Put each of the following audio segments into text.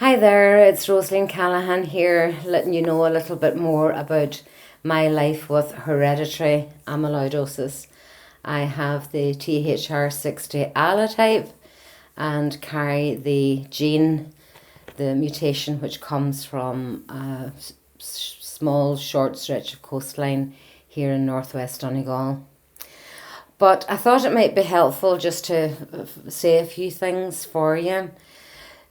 Hi there, it's Rosaleen Callahan here, letting you know a little bit more about my life with hereditary amyloidosis. I have the THR60A type and carry the gene, the mutation which comes from a small short stretch of coastline here in North West Donegal. But I thought it might be helpful just to say a few things for you.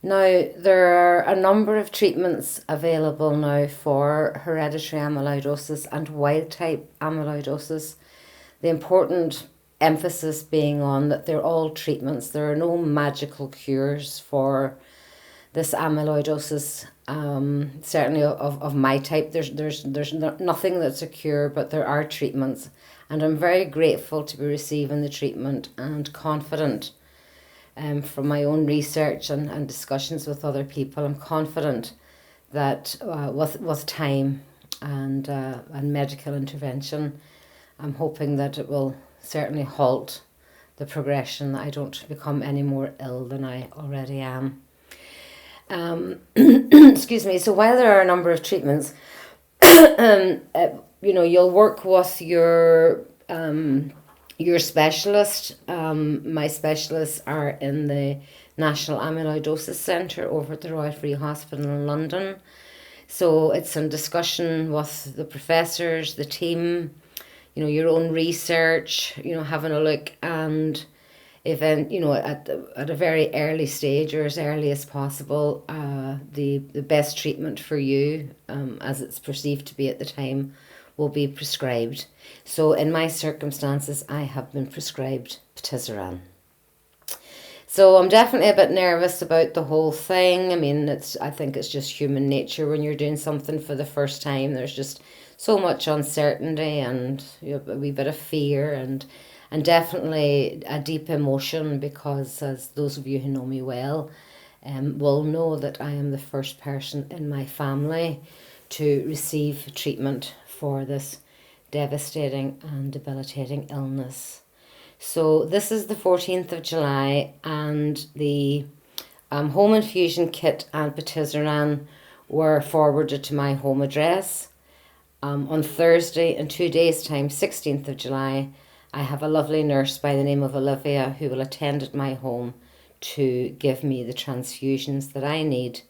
Now, there are a number of treatments available now for hereditary amyloidosis and wild type amyloidosis. The important emphasis being on that they're all treatments. There are no magical cures for this amyloidosis. Certainly of my type, there's nothing that's a cure, but there are treatments, and I'm very grateful to be receiving the treatment and confident. From my own research and discussions with other people, I'm confident that with time and medical intervention, I'm hoping that it will certainly halt the progression, that I don't become any more ill than I already am. Excuse me. So while there are a number of treatments, you'll work with your specialist. My specialists are in the National Amyloidosis Centre over at the Royal Free Hospital in London. So it's in discussion with the professors, the team, your own research, having a look, and at a very early stage or as early as possible, the best treatment for you, as it's perceived to be at the time, will be prescribed. So in my circumstances, I have been prescribed Patisiran. So I'm definitely a bit nervous about the whole thing. I mean, I think it's just human nature when you're doing something for the first time. There's just so much uncertainty and a wee bit of fear and definitely a deep emotion, because as those of you who know me well will know that I am the first person in my family to receive treatment for this devastating and debilitating illness. So this is the 14th of July, and the home infusion kit and Patisiran were forwarded to my home address. On Thursday, in 2 days' time, 16th of July, I have a lovely nurse by the name of Olivia who will attend at my home to give me the transfusions that I need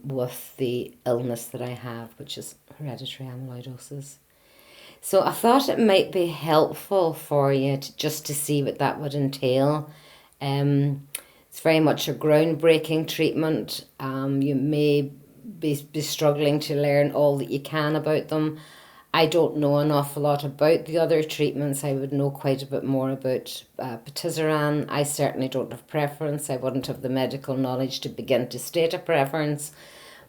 with the illness that I have, which is hereditary amyloidosis. So I thought it might be helpful for you just to see what that would entail. It's very much a groundbreaking treatment. You may be struggling to learn all that you can about them. I don't know an awful lot about the other treatments. I would know quite a bit more about Patisiran. I certainly don't have preference. I wouldn't have the medical knowledge to begin to state a preference.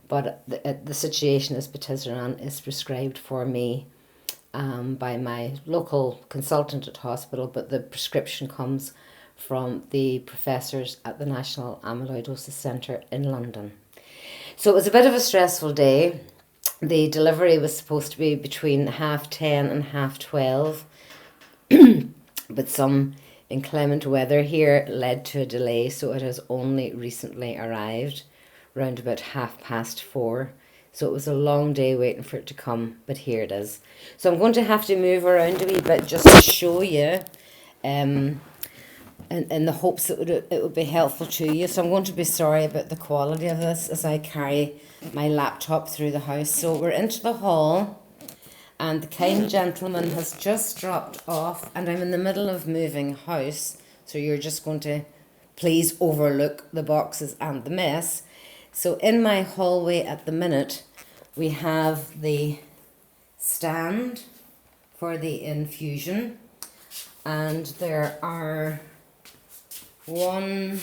But the situation is Patisiran is prescribed for me by my local consultant at hospital, but the prescription comes from the professors at the National Amyloidosis Centre in London. So it was a bit of a stressful day. The delivery was supposed to be between 10:30 and 12:30, but some inclement weather here led to a delay, so it has only recently arrived, round about 4:30. So it was a long day waiting for it to come, but here it is. So I'm going to have to move around a wee bit just to show you, in the hopes that it would be helpful to you. So I'm going to be sorry about the quality of this as I carry my laptop through the house. So we're into the hall, and the kind gentleman has just dropped off, and I'm in the middle of moving house, so you're just going to please overlook the boxes and the mess. So in my hallway at the minute, we have the stand for the infusion, and there are 1,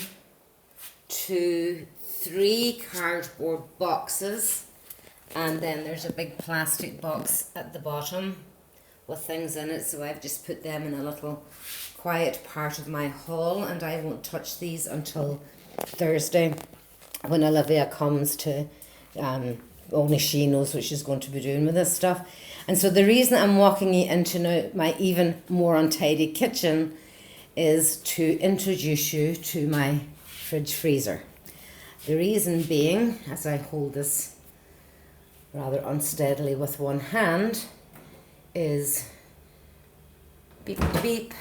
2, 3 cardboard boxes, and then there's a big plastic box at the bottom with things in it. So I've just put them in a little quiet part of my hall, and I won't touch these until Thursday when Olivia comes to, only she knows what she's going to be doing with this stuff. And so the reason I'm walking you into now my even more untidy kitchen is to introduce you to my fridge freezer. The reason being, as I hold this rather unsteadily with one hand, is beep beep.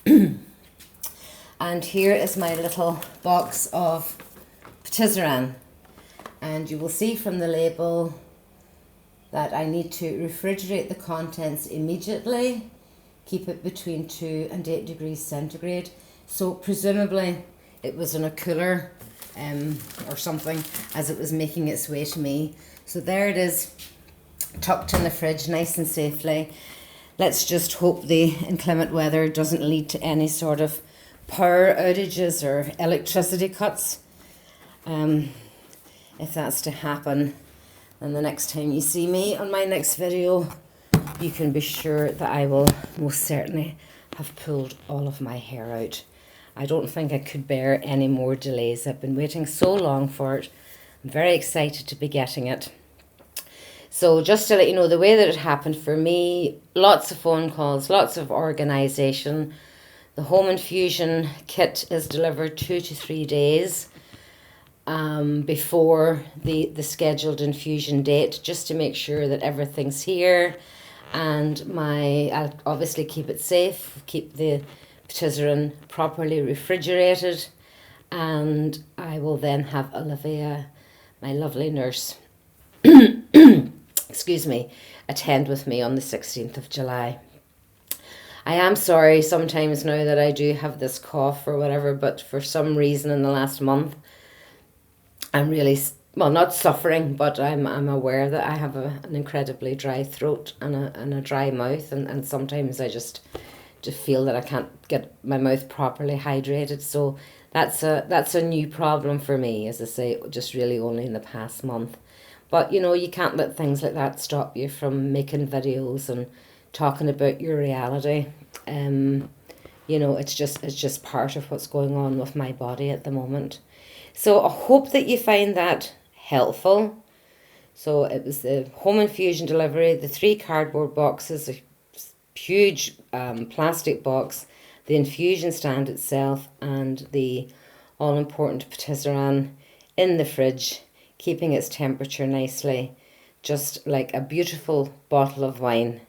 And here is my little box of Patisiran, and you will see from the label that I need to refrigerate the contents immediately, keep it between 2 and 8 degrees centigrade. So presumably it was in a cooler or something as it was making its way to me. So there it is, tucked in the fridge nice and safely. Let's just hope the inclement weather doesn't lead to any sort of power outages or electricity cuts. If that's to happen, then the next time you see me on my next video, you can be sure that I will most certainly have pulled all of my hair out. I don't think I could bear any more delays. I've been waiting so long for it. I'm very excited to be getting it. So just to let you know the way that it happened for me, lots of phone calls, lots of organisation. The home infusion kit is delivered 2 to 3 days before the scheduled infusion date, just to make sure that everything's here. And I'll obviously keep it safe, keep the Patisiran properly refrigerated, and I will then have Olivia, my lovely nurse, excuse me, attend with me on the 16th of July. I am sorry sometimes now that I do have this cough or whatever, but for some reason in the last month, I'm really, well, not suffering, but I'm aware that I have an incredibly dry throat and a dry mouth, and sometimes I just feel that I can't get my mouth properly hydrated. So that's a new problem for me, as I say, just really only in the past month. But you know, you can't let things like that stop you from making videos and talking about your reality. You know, it's just part of what's going on with my body at the moment. So I hope that you find that helpful. So it was the home infusion delivery, the 3 cardboard boxes, a huge plastic box, the infusion stand itself, and the all-important Patisiran in the fridge, keeping its temperature nicely, just like a beautiful bottle of wine.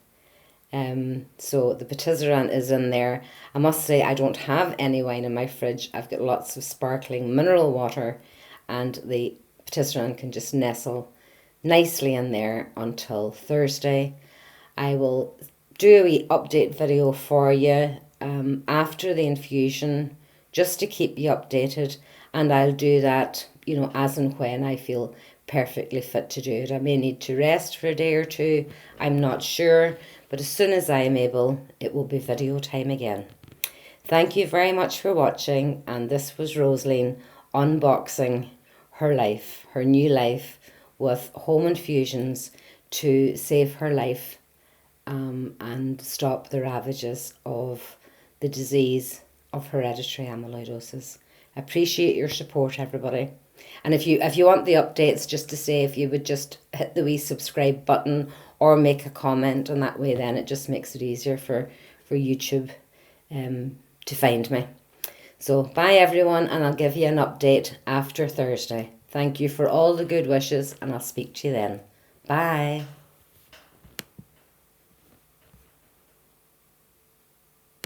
So the Patisiran is in there. I must say I don't have any wine in my fridge. I've got lots of sparkling mineral water, and the Patisiran can just nestle nicely in there until Thursday. I will do a wee update video for you after the infusion, just to keep you updated, and I'll do that, you know, as and when I feel perfectly fit to do it. I may need to rest for a day or two, I'm not sure, but as soon as I am able, it will be video time again. Thank you very much for watching, and this was Rosaleen unboxing her life, her new life, with home infusions to save her life and stop the ravages of the disease of hereditary amyloidosis. I appreciate your support, everybody. And if you want the updates, just to say, if you would just hit the wee subscribe button or make a comment, and that way then it just makes it easier for YouTube to find me. So bye everyone, and I'll give you an update after Thursday. Thank you for all the good wishes, and I'll speak to you then. Bye.